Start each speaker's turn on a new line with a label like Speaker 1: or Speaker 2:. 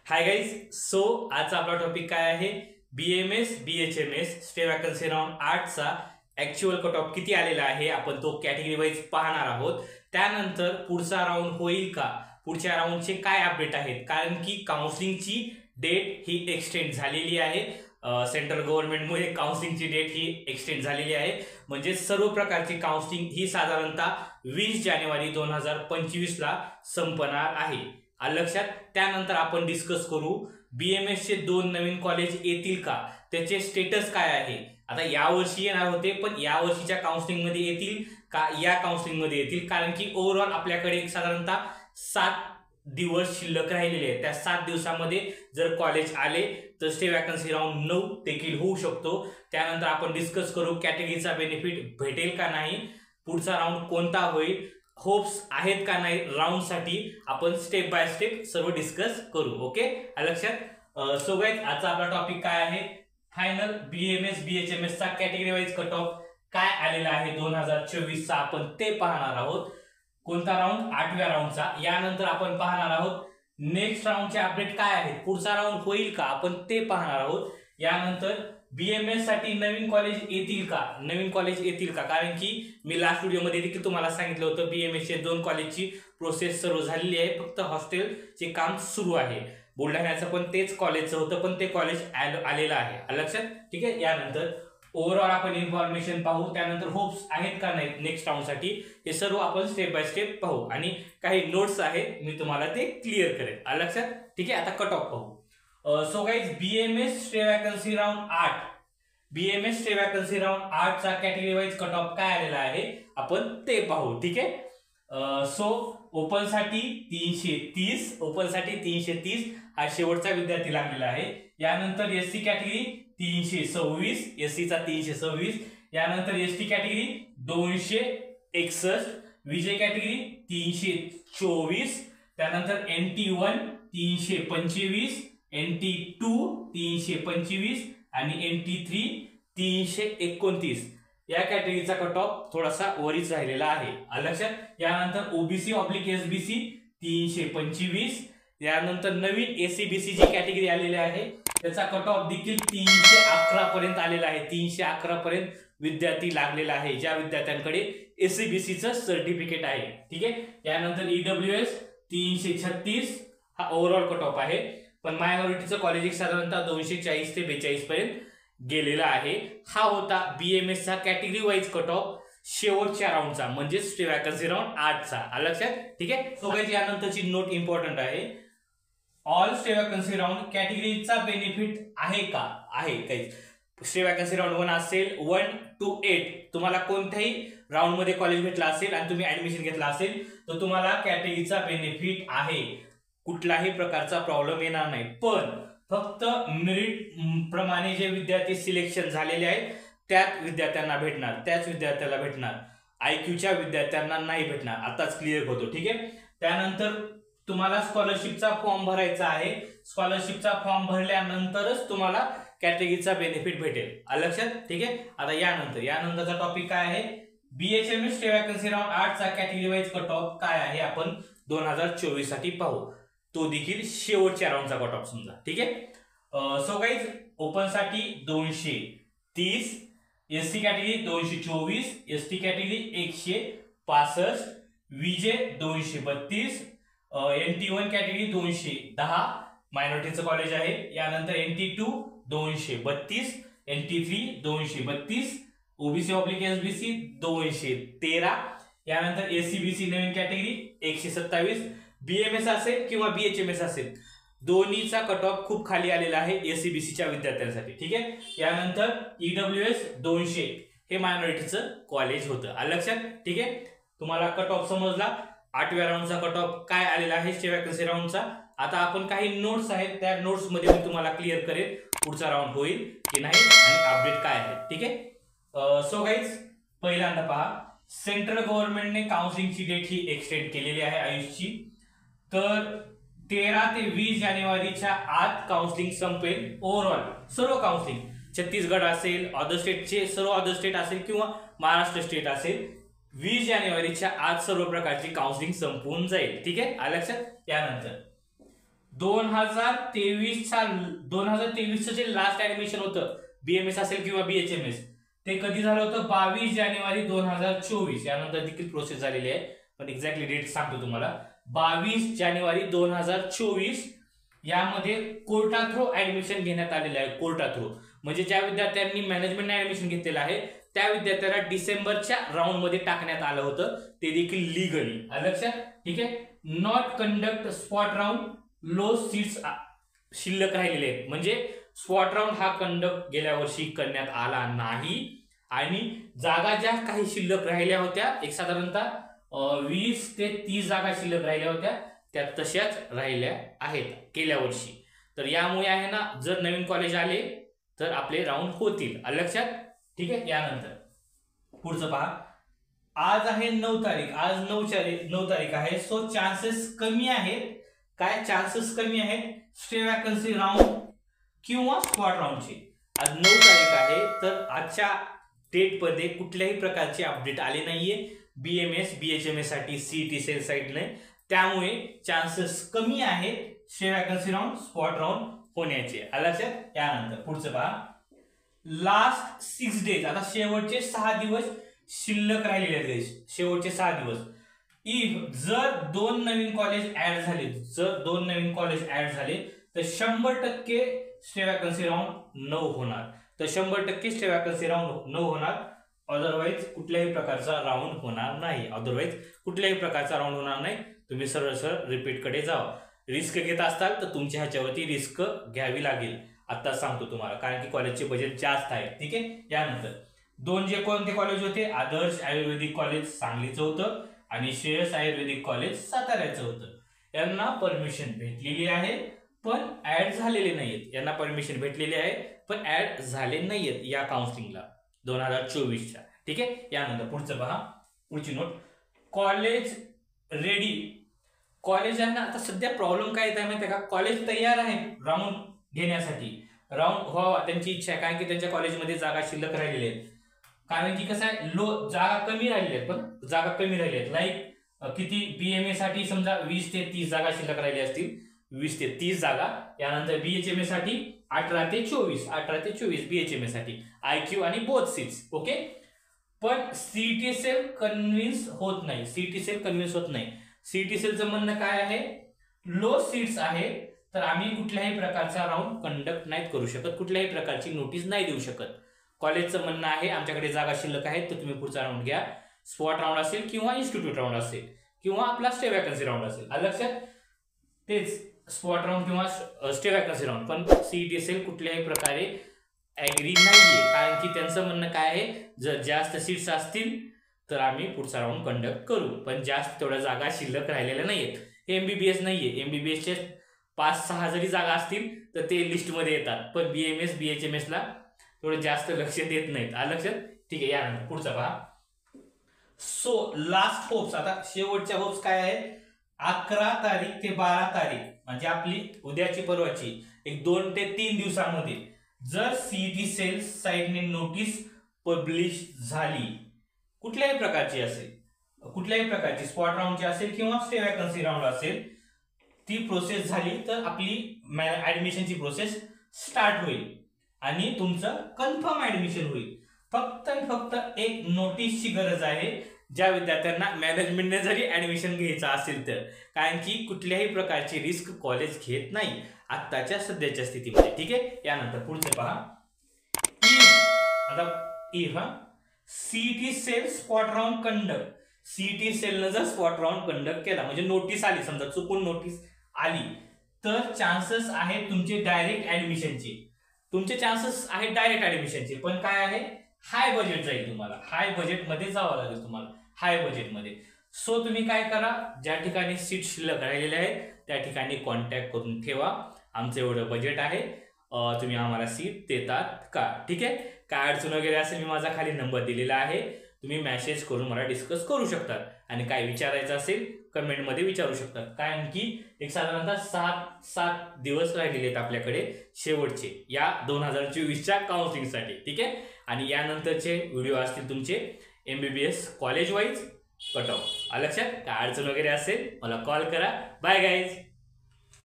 Speaker 1: Hi guys. So आजचा आपला topic काय आहे? BMS BHMS stay vacancy round 8 चा ऍक्च्युअल कट ऑफ किती आलेला आहे आपण तो कॅटेगरी वाईज पाहणार आहोत. त्यानंतर पुढचा राऊंड होईल का, पुढच्या राऊंडचे काय अपडेट आहेत, कारण की काउन्सिलिंगची डेट ही एक्सटेंड झालेली आहे. सेंट्रल गव्हर्नमेंटमुळे काउन्सिलिंगची डेट ही एक्सटेंड झालेली आहे. म्हणजे सर्व प्रकारची काउन्सिलिंग ही साधारणतः 20 जानेवारी 2025 ला संपणार आहे. लक्षात. त्यानंतर आपण डिस्कस करू BMS चे 2 नवीन कॉलेज येतील का, त्याचे स्टेटस काय आहे. आता यावर्षी येणार होते पण यावर्षीच्या काउन्सिलिंग मध्ये येतील का, या काउन्सिलिंग मध्ये येतील, कारण की ओव्हरऑल आपल्याकडे एक साधारणतः 7 दिवस शिल्लक राहिलेले आहेत. त्या 7 दिवसामध्ये जर कॉलेज आले तर स्टे वॅकन्सी राऊंड 9 देखील होऊ शकतो. त्यानंतर आपण डिस्कस करू कॅटेगरीचा बेनिफिट भेटेल का नाही, पुढचा राऊंड कोणता होईल, होप्स आहेत का नाही राऊंड साठी, आपण स्टेप बाय स्टेप सर्व डिस्कस करू. ओके, लक्षात. सो गाइस, आजचा आपला टॉपिक काय आहे? फायनल BMS BHMS चा कॅटेगरी वाईज कट ऑफ काय आलेला आहे 2024 चा, आपण ते पाहणार आहोत. कोणता राऊंड? 8व्या राऊंडचा. यानंतर आपण पाहणार आहोत नेक्स्ट राऊंडचे अपडेट काय आहेत, पुढचा राऊंड होईल का, आपण ते पाहणार आहोत. यानंतर BMS साठी नवीन कॉलेज येतील का, कारण की मी लास्ट व्हिडिओमध्ये देखील तुम्हाला सांगितलं होतं BMS चे 2 कॉलेजची प्रोसेस सर्व झालेली आहे, फक्त हॉस्टेलचे काम सुरू आहे. बुलढाण्याचं पण तेच कॉलेजचं होतं पण ते कॉलेज आलेलं आहे. लक्षात. ठीक आहे. यानंतर ओव्हरऑल आपण इन्फॉर्मेशन पाहू, त्यानंतर होप्स आहेत का नाही नेक्स्ट राऊंड साठी, हे सर्व आपण स्टेप बाय स्टेप पाहू आणि काही नोट्स आहेत मी तुम्हाला ते क्लिअर करेन. लक्षात. ठीक आहे. आता कट ऑफ पाहू. So guys, BMS stay vacancy round 8, BMS stay vacancy round 8 चा कॅटेगरी वाईज कट ऑफ काय आलेला आहे आपण ते पाहू. ठीक आहे. सो ओपन साठी 330 हा शेवटचा विद्यार्थी लागलेला आहे. यानंतर SC कॅटेगरी 326, SC चा 326. यानंतर ST कॅटेगरी 261, विजय कॅटेगरी 324. त्यानंतर NT1 325, NT2 325 आणि NT3 329. या कॅटेगरीचा कट ऑफ थोडासा वरीच राहिलेला आहे. लक्षात. यानंतर OBC/SBC 325. यानंतर नवीन ACBC जी कॅटेगरी आलेली आहे त्याचा कट ऑफ देखील 311 पर्यंत आलेला आहे. 311 पर्यंत विद्यार्थी लागलेला आहे, ज्या विद्यार्थ्यांकडे ACBC चं सर्टिफिकेट आहे. ठीक आहे. यानंतर EWS 336 हा ओव्हरऑल कट ऑफ आहे, पण मायनॉरिटीचं कॉलेज साधारणतः 240 ते 42 पर्यंत गेलेला आहे. हा होता BMS चा कॅटेगरी वाईज कट ऑफ शेवटच्या राऊंडचा, म्हणजे स्टे वॅकन्सी राऊंड 8 चा. लक्षात. ठीक आहे. सो गाइस, यानंतरची नोट इम्पॉर्टंट आहे. ऑल स्टे वॅकन्सी राऊंड कॅटेगरीचा बेनिफिट आहे का, आहे काही. स्टे वॅकन्सी राऊंड 1 असेल 1 to 8, तुम्हाला कोणत्याही राऊंड मध्ये कॉलेज भेटला असेल आणि तुम्ही ऍडमिशन घेतला असेल तर तुम्हाला कॅटेगरीचा बेनिफिट आहे, कुठलाही प्रकारचा प्रॉब्लेम येणार नाही. पण फक्त मेरिट प्रमाणे जे विद्यार्थी सिलेक्शन झालेले आहेत त्याच विद्यार्थ्यांना भेटणार, त्याच विद्यार्थ्याला भेटणार, IQच्या विद्यार्थ्यांना नाही भेटणार. आताच क्लिअर होतो. ठीक आहे. त्यानंतर तुम्हाला स्कॉलरशिपचा फॉर्म भरायचा आहे. स्कॉलरशिपचा फॉर्म भरल्यानंतरच तुम्हाला कॅटेगरीचा बेनिफिट भेटेल. लक्षात. ठीक आहे. आता यानंतरचा टॉपिक काय आहे? BHMS स्टे वॅकन्सी राऊंड 8 चा कॅटेगरी वाईज कट ऑफ काय आहे आपण 2024 साठी पाहू. तो देखील शेवटच्या राऊंडचा कट ऑफ समजा. ठीक आहे. सो गाइज, ओपन साठी 230, SC कॅटेगरी 224, ST कॅटेगरी 165, विजय 232, NT1 कॅटेगरी 210 मायनॉरिटीचं कॉलेज आहे. यानंतर NT2 232, NT3 232, OBC/SBC 213. यानंतर ACBC नवीन कॅटेगरी 127. BMS असेल किंवा BHMS असेल, दोन्हीचा कट ऑफ खूप खाली आलेला आहे ACBCच्या विद्यार्थ्यांसाठी. ठीक आहे. यानंतर EWS 200 हे मायनॉरिटीचं कॉलेज होतं. लक्षात. ठीक आहे. तुम्हाला कट ऑफ समजला. 8व्या राऊंडचा कट ऑफ काय आलेला आहे स्टे वॅकन्सी राऊंडचा. आता आपण काही नोट्स आहेत, त्या नोट्स मध्ये मी तुम्हाला क्लिअर करेन पुढचा राऊंड होईल की नाही आणि अपडेट काय आहे. ठीक आहे. सो गाइज, पहिल्यांदा पहा, सेंट्रल गव्हर्नमेंटने काउन्सिलिंगची डेट ही एक्सटेंड केलेली आहे आयुषची. तर 13 ते 20 जानेवारीच्या आत काउन्सिलिंग संपेल. ओव्हरऑल सर्व काउन्सिलिंग, छत्तीसगड असेल, अदर स्टेटचे सर्व अदर स्टेट असेल किंवा महाराष्ट्र स्टेट असेल, 20 जानेवारीच्या आत सर्व प्रकारची काउन्सिलिंग संपून जाईल. ठीक आहे. लक्षात. यानंतर 2023चं जे लास्ट ऍडमिशन होतं BMS असेल किंवा BHMS ते कधी झालं होतं 22 जानेवारी 2024. यानंतर देखील प्रोसेस झालेली आहे, पण एक्झॅक्टली डेट सांगतो तुम्हाला. 22 जानेवारी 2024 यामध्ये कोर्टा थ्रू ऍडमिशन घेण्यात आलेलं आहे. कोर्टा थ्रू म्हणजे ज्या विद्यार्थ्यांनी मॅनेजमेंट ऍडमिशन घेतलेलं आहे त्या विद्यार्थ्याला डिसेंबरच्या राऊंड मध्ये टाकण्यात आलं होतं, ते देखील लिगली. लक्षात? ठीक आहे. Not conduct spot round, low seats शिल्लक राहिलेले आहेत, म्हणजे स्पॉट राऊंड हा कंडक्ट गेल्या वर्षी करण्यात आला नाही. आणि जागा ज्या काही शिल्लक राहिल्या होत्या, एक साधारणतः 20 ते 30 जागा शिल्लक राहिल्या होत्या, त्या तशाच राहिल्या आहेत गेल्या वर्षी. तर यामुळे आहे ना, जर नवीन कॉलेज आले तर आपले राऊंड होतील. लक्षात? ठीक आहे. यानंतर पुढचं पहा. आज आहे 9 तारीख, आज 9 तारीख आहे. सो चान्सेस कमी आहेत. काय चान्सेस कमी आहेत? स्टे वॅकन्सी राऊंड किंवा स्पॉट राऊंडचे. आज 9 तारीख आहे, तर आजच्या डेट मध्ये कुठल्याही प्रकारचे अपडेट आले नाहीये BMS BHMS साठी CET सेल साइडने. त्यामुळे चान्सेस कमी आहेत stay vacancy round spot round होण्याचे. लक्षात? यानंतर पुढचं पहा. लास्ट 6 डेज, आता शेवटचे 6 दिवस शिल्लक राहिलेले आहेत. शेवटचे 6 दिवस. इफ जर 2 नवीन कॉलेज ऍड झाले, तर 100% स्टे वॅकन्सी राऊंड 9 होणार. तर 100% स्टे वॅकन्सी राऊंड 9 होणार. अदरवाईज कुठल्याही प्रकारचा राऊंड होणार नाही. तुम्ही सरळ सरळ रिपीट कडे जावा. रिस्क घेत असताल तर तुमच्या ह्याच्यावरती रिस्क घ्यावी लागेल. आता सांगतो तुम्हाला, कारण की कॉलेजचे बजेट जास्त आहे. ठीक आहे. यानंतर 2 जे कोणते कॉलेज होते, आदर्श आयुर्वेदिक कॉलेज सांगलीचं होतं आणि श्रेयस आयुर्वेदिक कॉलेज साताऱ्याचं होतं. यांना परमिशन भेटलेली आहे पण ऍड झालेले नाहीयेत. यांना परमिशन भेटलेली आहे पण ऍड झाले नाहीयेत या काउन्सिलिंगला 2024च्या. ठीक आहे. यानंतर पुढचं पहा. पुढची नोट. College ready. कॉलेज आहे ना, आता सध्या प्रॉब्लेम काय येत आहे माहिती आहे का? कॉलेज तयार आहे राऊंड घेण्यासाठी, राऊंड व्हावा त्यांची इच्छा आहे, कारण की त्यांच्या कॉलेजमध्ये जागा शिल्लक राहिलेल्या आहेत. कारण की कसं आहे, जागा कमी राहिल्या आहेत. लाईक किती BMS साठी समजा 20 ते 30 जागा शिल्लक राहिल्या असतील, 20 ते 30 जागा. यानंतर BHMS साठी 18 ते 24 BHMS साठी IQ आणि बोथ सीट्स. ओके. पण CET सेल कन्व्हिन्स होत नाही. CET सेलचं म्हणणं काय आहे? लो सीट्स आहे, तर आम्ही कुठल्याही प्रकारचा राऊंड कंडक्ट नाही करू शकत, कुठल्याही प्रकारची नोटीस नाही देऊ शकत. कॉलेजचं म्हणणं आहे आमच्याकडे जागा शिल्लक आहेत, तर तुम्ही पुढचा राऊंड घ्या. स्पॉट राऊंड असेल किंवा इन्स्टिट्यूट राऊंड असेल किंवा आपला स्टे वॅकन्सी राऊंड असेल. लक्षात? तेच स्पॉट राऊंड किंवा स्टे वॅकन्सी राऊंड. पण CET सेल कुठल्याही प्रकारे ऍग्री नाहीये, कारण की त्यांचं म्हणणं काय आहे, जर जास्त सीट्स असतील तर आम्ही पुढचा राऊंड कंडक्ट करू, पण जास्त तेवढ्या जागा शिल्लक राहिलेल्या नाहीयेत. MBBS नाहीये. MBBS चे 5-6 जरी जागा असतील तर ते लिस्टमध्ये येतात, पण BMS BHMS ला थोडं जास्त लक्ष देत नाहीत. लक्षात? ठीक आहे. यानंतर पुढचा पहा. सो लास्ट होप्स, आता शेवटच्या होप्स काय आहेत? 11 तारीख ते 12 तारीख म्हणजे आपली उद्याची परवाची एक 2 ते 3 दिवसांमध्ये जर CET सेल साइडने नोटीस पब्लिश झाली, कुठल्याही प्रकारची असेल, कुठल्याही प्रकारची स्पॉट राऊंडची असेल किंवा स्टे वॅकन्सी राऊंड असेल, ती प्रोसेस झाली तर आपली ऍडमिशनची प्रोसेस स्टार्ट होईल आणि तुमचं कन्फर्म ऍडमिशन होईल. फक्त एक नोटीसची गरज आहे ज्या विद्यार्थ्यांना मॅनेजमेंटने जरी ऍडमिशन घ्यायचं असेल तर, कारण की कुठल्याही प्रकारची रिस्क कॉलेज घेत नाही आत्ताच्या सध्याच्या स्थितीमध्ये. ठीक आहे. यानंतर पुढचे पहा. आता CET cell spot round conduct. CET सेलनं जर स्पॉट राऊंड कंडक्ट केला म्हणजे नोटीस आली, समजा चुकून नोटीस आली, तर चान्सेस आहेत तुमचे डायरेक्ट ऍडमिशनचे. पण काय आहे, हाय बजेट जाईल तुम्हाला. हाय बजेटमध्ये जावं लागेल तुम्हाला, हाय बजेटमध्ये. सो तुम्ही काय करा, ज्या ठिकाणी सीट शिल्लक राहिलेले आहेत त्या ठिकाणी कॉन्टॅक्ट करून ठेवा. आमचं एवढं बजेट आहे, तुम्ही आम्हाला सीट देतात का? ठीक आहे. काय अडचण वगैरे असेल मी माझा खाली नंबर दिलेला आहे, तुम्ही मेसेज करून मला डिस्कस करू शकतात. आणि काय विचारायचं असेल कमेंटमध्ये विचारू शकतात, कारण की एक साधारणतः 7 दिवस राहिलेले आहेत आपल्याकडे शेवटचे या 2024च्या काउन्सिलिंगसाठी. ठीक आहे. आणि यानंतरचे व्हिडिओ असतील तुमचे MBBS college wise cut off. लक्षात? काय अडचण वगैरे असेल मला कॉल करा. Bye guys.